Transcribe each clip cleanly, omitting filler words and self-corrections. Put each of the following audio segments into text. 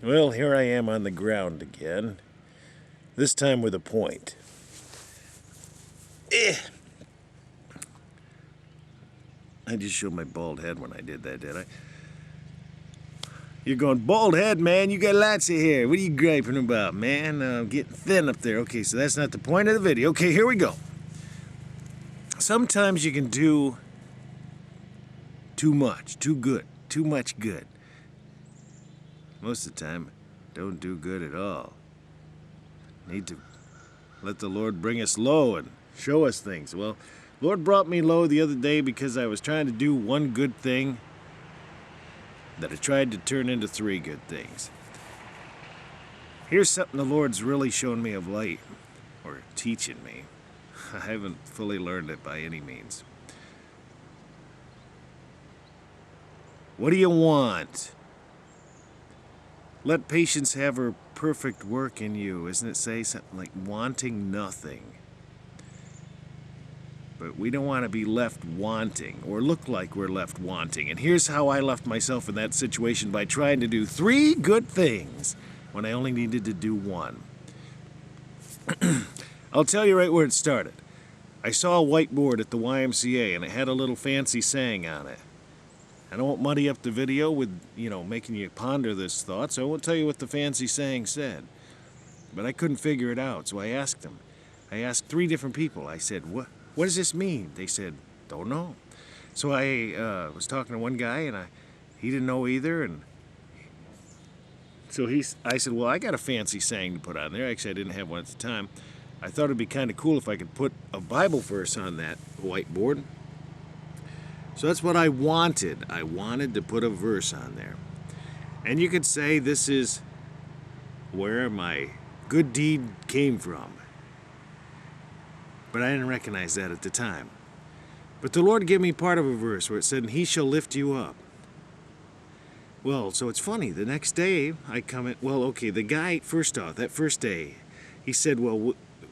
Well, here I am on the ground again. This time with a point. I just showed my bald head when I did that, did I? You're going, bald head, man. You got lots of hair. What are you griping about, man? I'm getting thin up there. Okay, so that's not the point of the video. Okay, here we go. Sometimes you can do too much, too good, too much good. Most of the time, don't do good at all. Need to let the Lord bring us low and show us things. Well, Lord brought me low the other day because I was trying to do one good thing that I tried to turn into three good things. Here's something the Lord's really shown me of late, or teaching me. I haven't fully learned it by any means. What do you want? Let patience have her perfect work in you. Isn't it say something like wanting nothing? But we don't want to be left wanting or look like we're left wanting. And here's how I left myself in that situation by trying to do three good things when I only needed to do one. I'll tell you right where it started. I saw a whiteboard at the YMCA and it had a little fancy saying on it. I don't want to muddy up the video with, making you ponder this thought, so I won't tell you what the fancy saying said. But I couldn't figure it out, so I asked them. I asked three different people. I said, what does this mean? They said, don't know. So I was talking to one guy, and he didn't know either, and so I said, well, I got a fancy saying to put on there. Actually, I didn't have one at the time. I thought it'd be kind of cool if I could put a Bible verse on that whiteboard. So that's what I wanted. I wanted to put a verse on there. And you could say this is where my good deed came from. But I didn't recognize that at the time. But the Lord gave me part of a verse where it said, He shall lift you up. Well, so it's funny. The next day, I come in. Well, okay, the guy, first off, that first day, he said,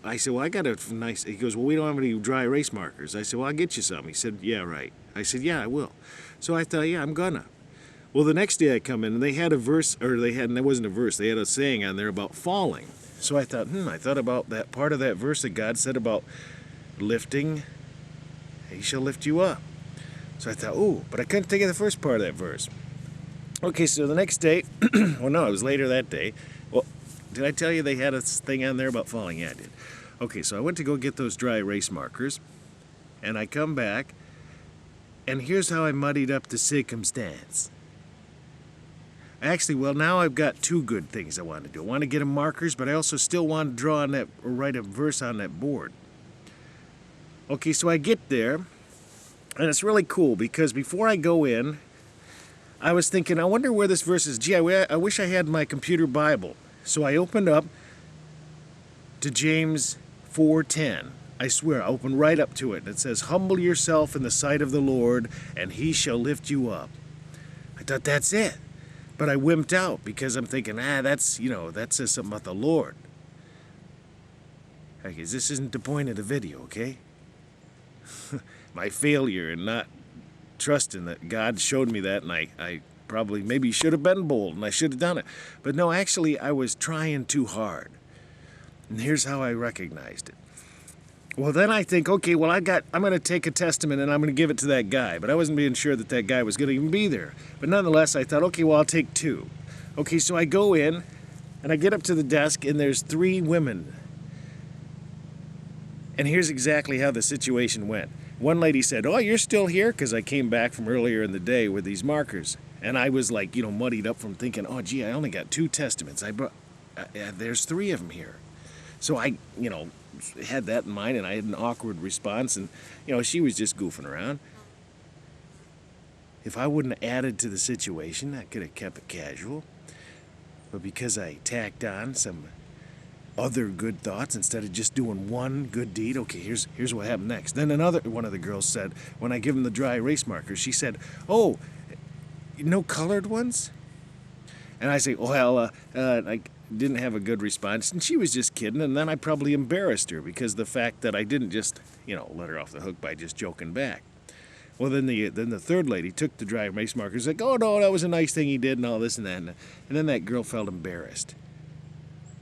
I said, I got a nice, he goes, we don't have any dry erase markers. I said, I'll get you some. He said, yeah, right. I said, yeah, I will. So I thought, yeah, I'm gonna. Well, the next day I come in and they had a verse, and it wasn't a verse, they had a saying on there about falling. So I thought, I thought about that part of that verse that God said about lifting, He shall lift you up. So I thought, but I couldn't think of the first part of that verse. Okay, so the next day, well, no, it was later that day. Well, did I tell you they had a thing on there about falling? Yeah, I did. Okay, so I went to go get those dry erase markers, and I come back, and here's how I muddied up the circumstance. Actually, well, now I've got two good things I want to do. I want to get them markers, but I also still want to draw on that, or write a verse on that board. Okay, so I get there, and it's really cool, because before I go in, I was thinking, I wonder where this verse is. Gee, I wish I had my computer Bible. So I opened up to James 4:10. I swear, I opened right up to it. It says, humble yourself in the sight of the Lord, and He shall lift you up. I thought, that's it. But I wimped out, because I'm thinking, that says something about the Lord. Okay, this isn't the point of the video, okay? My failure in not trusting that God showed me that, and I probably maybe should have been bold and I should have done it. But no, actually I was trying too hard. And here's how I recognized it. Well, then I think, okay, well, I'm going to take a testament and I'm going to give it to that guy. But I wasn't being sure that guy was going to even be there. But nonetheless, I thought, okay, well, I'll take two. Okay, so I go in and I get up to the desk and there's three women. And here's exactly how the situation went. One lady said, oh, you're still here? Because I came back from earlier in the day with these markers. And I was like, muddied up from thinking, oh, gee, I only got two testaments. There's three of them here. So I, had that in mind, and I had an awkward response. And, she was just goofing around. If I wouldn't have added to the situation, I could have kept it casual. But because I tacked on some other good thoughts instead of just doing one good deed. Okay, here's what happened next. Then another one of the girls said, when I give them the dry erase markers, she said, oh, no colored ones? And I say, well, I didn't have a good response, and she was just kidding, and then I probably embarrassed her because the fact that I didn't just, let her off the hook by just joking back. Well, then the third lady took the dry race markers, like, oh no, that was a nice thing he did, and all this and that, and then that girl felt embarrassed.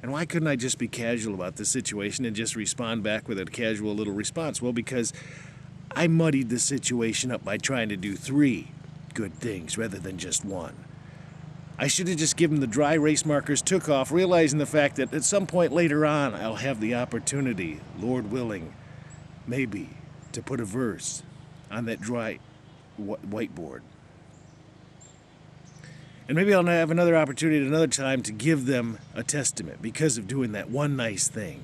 And why couldn't I just be casual about the situation and just respond back with a casual little response? Well, because I muddied the situation up by trying to do 3 good things rather than just 1. I should have just given the dry race markers, took off, realizing the fact that at some point later on I'll have the opportunity, Lord willing, maybe, to put a verse on that dry whiteboard. And maybe I'll have another opportunity at another time to give them a testament because of doing that one nice thing.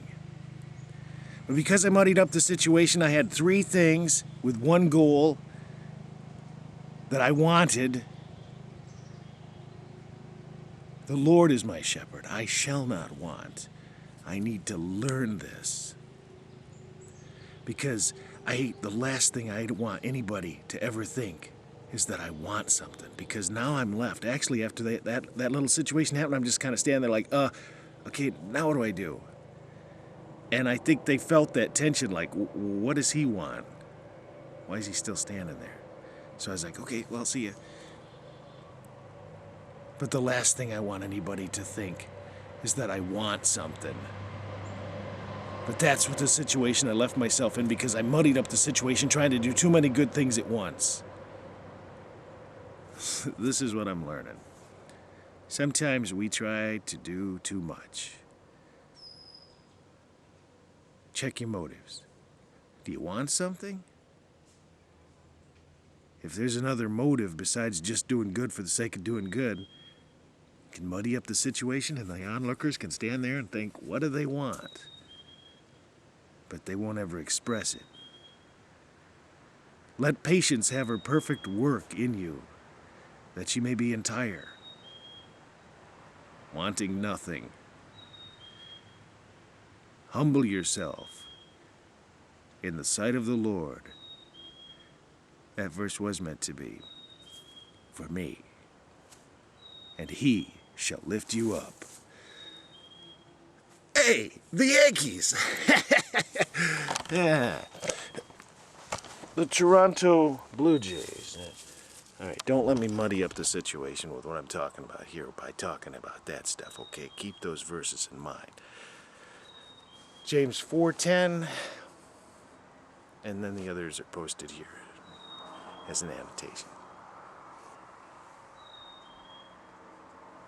But because I muddied up the situation, I had 3 things with 1 goal that I wanted. The Lord is my shepherd. I shall not want. I need to learn this. Because the last thing I want anybody to ever think is that I want something. Because now I'm left. Actually, after that little situation happened, I'm just kind of standing there like, okay, now what do I do? And I think they felt that tension, like, what does he want? Why is he still standing there? So I was like, okay, well, see ya. But the last thing I want anybody to think is that I want something. But that's what the situation I left myself in because I muddied up the situation trying to do too many good things at once. This is what I'm learning. Sometimes we try to do too much. Check your motives. Do you want something? If there's another motive besides just doing good for the sake of doing good, it can muddy up the situation and the onlookers can stand there and think, what do they want? But they won't ever express it. Let patience have her perfect work in you, that she may be entire, wanting nothing. Humble yourself in the sight of the Lord. That verse was meant to be for me. And he shall lift you up. Hey, the Yankees! Yeah. The Toronto Blue Jays. All right, don't let me muddy up the situation with what I'm talking about here by talking about that stuff, okay? Keep those verses in mind. James 4:10, and then the others are posted here as an annotation.